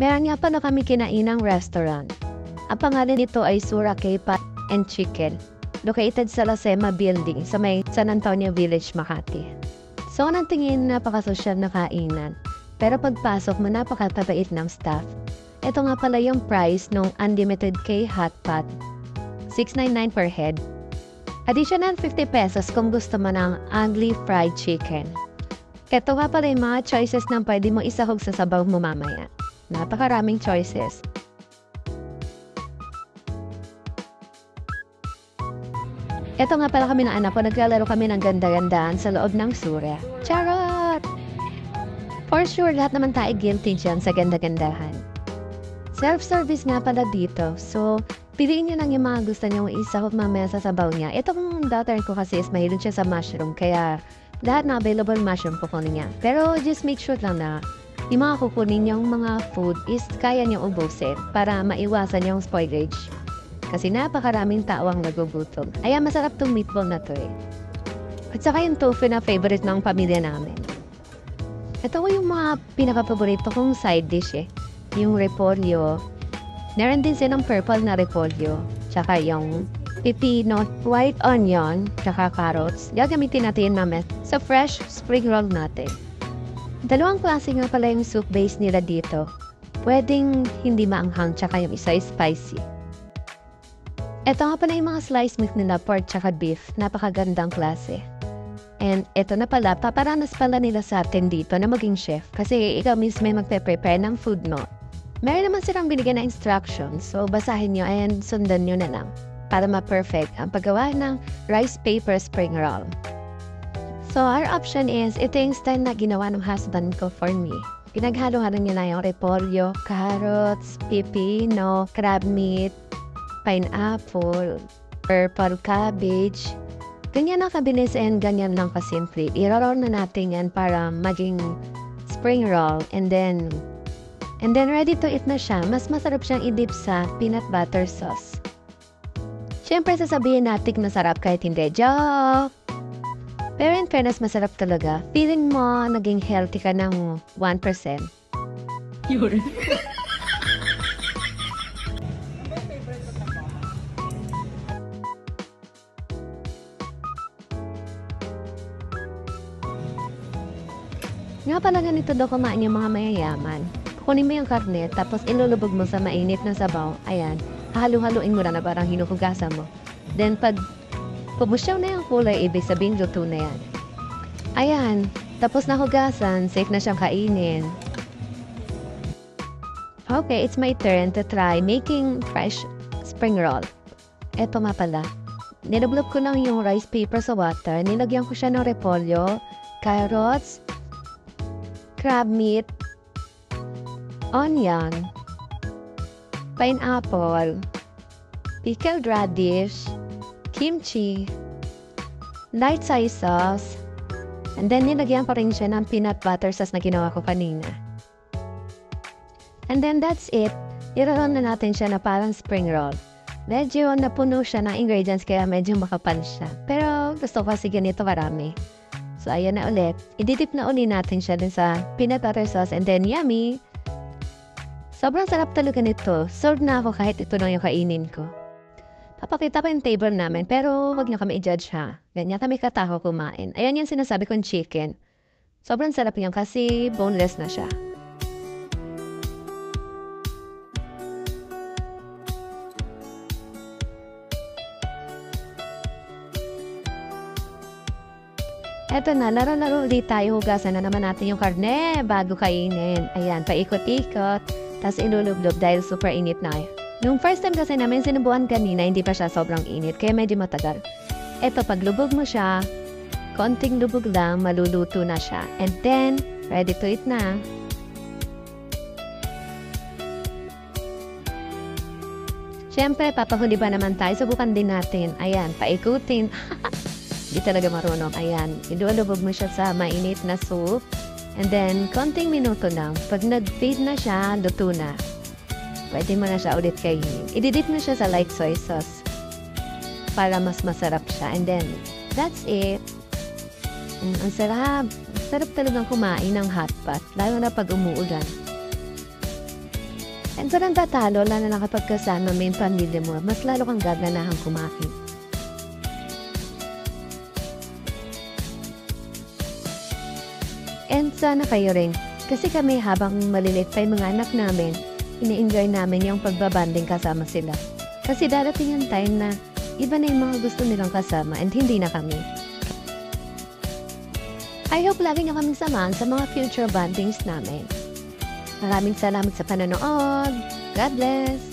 Meron nga pala kami kinainang restaurant. Ang pangalan nito ay Sura K-Pot and Chicken, located sa La Sema Building sa may San Antonio Village, Makati. So, nang tingin napakasosyal na kainan. Pero pagpasok mo, napakatabait ng staff. Ito nga pala yung price ng Unlimited K Hot Pot. $6.99 per head. Additional 50 pesos kung gusto mo ng ugly fried chicken. Ito nga pala yung mga choices na pwede mo isahog sa sabaw mo mamaya. Napakaraming choices. Ito nga pala kami ng anak ko, naglalaro kami ng ganda-gandaan sa loob ng Sura. Charot! For sure, lahat naman tayo guilty dyan sa ganda-gandahan. Self-service nga pala dito. So, piliin nyo lang yung mga gusto nyo isahog mamaya sa sabaw niya. Itong daughter ko kasi is mahilig siya sa mushroom, kaya lahat na available mushroom kukunin niya. Pero just make sure lang na yung mga kukunin niyong mga food is kaya niyong ubusin para maiwasan yung spoilage. Kasi napakaraming tao ang nagugutom. Ayan, masarap tong meatball na to eh. At saka yung tofu na favorite ng pamilya namin. Ito ko yung mga pinaka-paborito kong side dish eh. Yung repolyo. Meron din silang purple na repolyo. Tsaka yung pipino, white onion, tsaka carrots. Gagamitin natin namin sa fresh spring roll natin. Dalawang klase nga pala yung soup base nila dito. Pwedeng hindi maanghang, tsaka yung isa is spicy. Ito nga pala yung mga sliced meat nila, pork tsaka beef. Napakagandang klase. And ito na pala, paparanas pala nila sa atin dito na maging chef. Kasi ikaw mismo may magpe-prepare ng food mo. Meron naman silang binigyan na instructions. So basahin nyo and sundan nyo na lang. Para ma-perfect ang paggawa ng rice paper spring roll. So our option is, ito yung style na ginawa ng husband ko for me. Pinaghalo-halo niya na yung repolyo, carrots, pipino, crab meat, pineapple, purple cabbage. Ganyan ang kabilis and ganyan lang kasimple. I-roll na natin yan para maging spring roll and then ready to eat na siya. Mas masarap siyang i-dip sa peanut butter sauce. Siyempre sasabihin natin masarap kahit hindi. Joke! Pero in fairness, masarap talaga. Feeling mo naging healthy ka ng 1%. Yun. Nga pala ganito daw kumain yung mga mayayaman. Kukunin mo yung karne, tapos ilulubog mo sa mainit na sabaw. Ayan, hahalo-haluin mo na parang hinuhugasan mo. Then pag pumusyaw na yung kulay, ibig sabihin luto na yan. Ayan, tapos nahugasan, safe na siyang kainin. Okay, it's my turn to try making fresh spring roll. Eto nga pala. Nilublob ko lang yung rice paper sa water. Nilagyan ko siya ng repolyo, carrots, crab meat, onion, pineapple, pickled radish, kimchi, light soy sauce, and then nilagyan ko rin siya ng peanut butter sauce na ginawa ko kanina. And then that's it. I-roll na natin siya na parang spring roll. Medyo napuno siya ng ingredients kaya medyo makapal siya. Pero gusto ko kasi ganito marami. So, ayan na ulit. I-dip na ulit natin siya din sa peanut butter sauce and then yummy! Sobrang sarap talaga nito. Serve na ako kahit ito lang yung kainin ko. Papakita pa yung table namin pero wag niyo kami i-judge ha. Ganyan kami katako kumain. Ayan yung sinasabi kong chicken. Sobrang sarap yan kasi boneless na siya. Eto na, laro-laro ulit tayo. Hugasan na naman natin yung karne bago kainin. Ayan, paikot-ikot. Tapos ilulublob dahil super init na. Nung first time kasi namin sinubuan kanina, hindi pa siya sobrang init. Kaya medyo matagal. Eto, pag lubog mo siya, konting lubog lang, maluluto na siya. And then, ready to eat na. Siyempre, papahuli ba naman tayo? Subukan din natin. Ayan, paikutin. Di talaga marunong. Ayan, ilulubog mo siya sa mainit na soup. And then, konting minuto lang. Pag nag-fade na siya, luto na. Pwede mo na siya ulit kainin. Ididip mo siya sa light soy sauce para mas masarap siya. And then, that's it. Ang sarap. Sarap talagang kumain ng hot pot. Lalo na pag umuulan. And kung nagtatalo, lalo na kapag kasama mo yung pamilya mo, mas lalo kang gaganahang kumain. And sana kayo rin, kasi kami habang malilit pa yung mga anak namin, ini-enjoy namin yung pagbabanding kasama sila. Kasi darating yung time na iba na yung mga gusto nilang kasama and hindi na kami. I hope lagi nyo kaming samahan sa mga future bandings namin. Maraming salamat sa panonood. God bless!